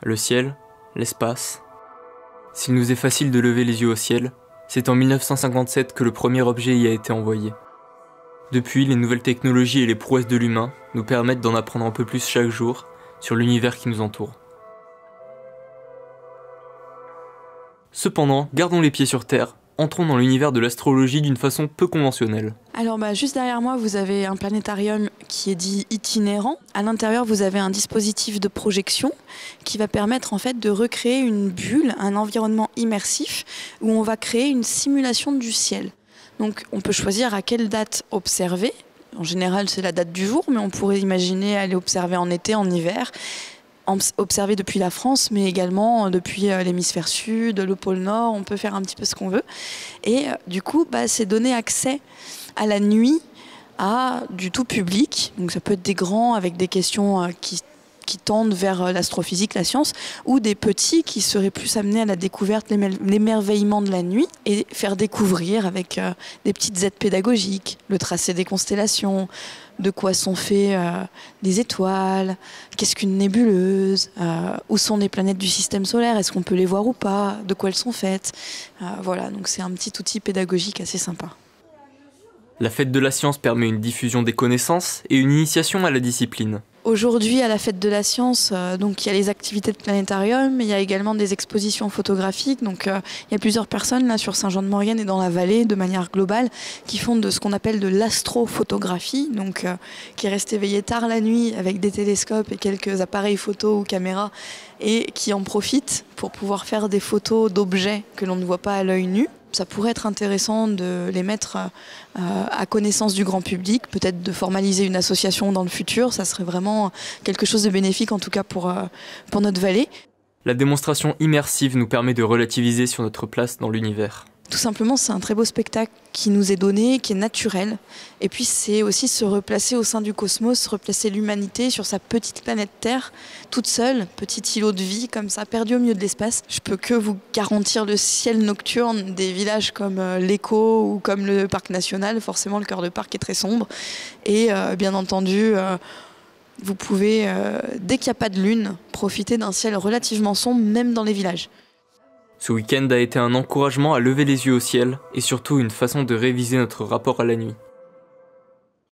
Le ciel, l'espace. S'il nous est facile de lever les yeux au ciel, c'est en 1957 que le premier objet y a été envoyé. Depuis, les nouvelles technologies et les prouesses de l'humain nous permettent d'en apprendre un peu plus chaque jour sur l'univers qui nous entoure. Cependant, gardons les pieds sur terre, entrons dans l'univers de l'astrologie d'une façon peu conventionnelle. Alors juste derrière moi, vous avez un planétarium qui est dit itinérant. À l'intérieur, vous avez un dispositif de projection qui va permettre en fait de recréer une bulle, un environnement immersif où on va créer une simulation du ciel. Donc on peut choisir à quelle date observer. En général, c'est la date du jour, mais on pourrait imaginer aller observer en été, en hiver. Observer depuis la France, mais également depuis l'hémisphère sud, le pôle Nord, on peut faire un petit peu ce qu'on veut. Et du coup, c'est donner accès à la nuit à du tout public. Donc ça peut être des grands avec des questions qui tendent vers l'astrophysique, la science, ou des petits qui seraient plus amenés à la découverte, l'émerveillement de la nuit, et faire découvrir avec des petites aides pédagogiques, le tracé des constellations, de quoi sont faits les étoiles, qu'est-ce qu'une nébuleuse, où sont les planètes du système solaire, est-ce qu'on peut les voir ou pas, de quoi elles sont faites. Voilà, donc c'est un petit outil pédagogique assez sympa. La fête de la science permet une diffusion des connaissances et une initiation à la discipline. Aujourd'hui, à la fête de la science, donc il y a les activités de planétarium, mais il y a également des expositions photographiques. Donc il y a plusieurs personnes là sur Saint-Jean-de-Maurienne et dans la vallée, de manière globale, qui font de ce qu'on appelle de l'astrophotographie, donc qui restent éveillés tard la nuit avec des télescopes et quelques appareils photo ou caméras, et qui en profitent pour pouvoir faire des photos d'objets que l'on ne voit pas à l'œil nu. Ça pourrait être intéressant de les mettre à connaissance du grand public, peut-être de formaliser une association dans le futur. Ça serait vraiment quelque chose de bénéfique, en tout cas pour notre vallée. La démonstration immersive nous permet de relativiser sur notre place dans l'univers. Tout simplement, c'est un très beau spectacle qui nous est donné, qui est naturel. Et puis, c'est aussi se replacer au sein du cosmos, replacer l'humanité sur sa petite planète Terre, toute seule, petit îlot de vie, comme ça, perdu au milieu de l'espace. Je peux que vous garantir le ciel nocturne des villages comme l'Écho ou comme le Parc National. Forcément, le cœur de parc est très sombre. Et bien entendu, vous pouvez, dès qu'il n'y a pas de lune, profiter d'un ciel relativement sombre, même dans les villages. Ce week-end a été un encouragement à lever les yeux au ciel et surtout une façon de réviser notre rapport à la nuit.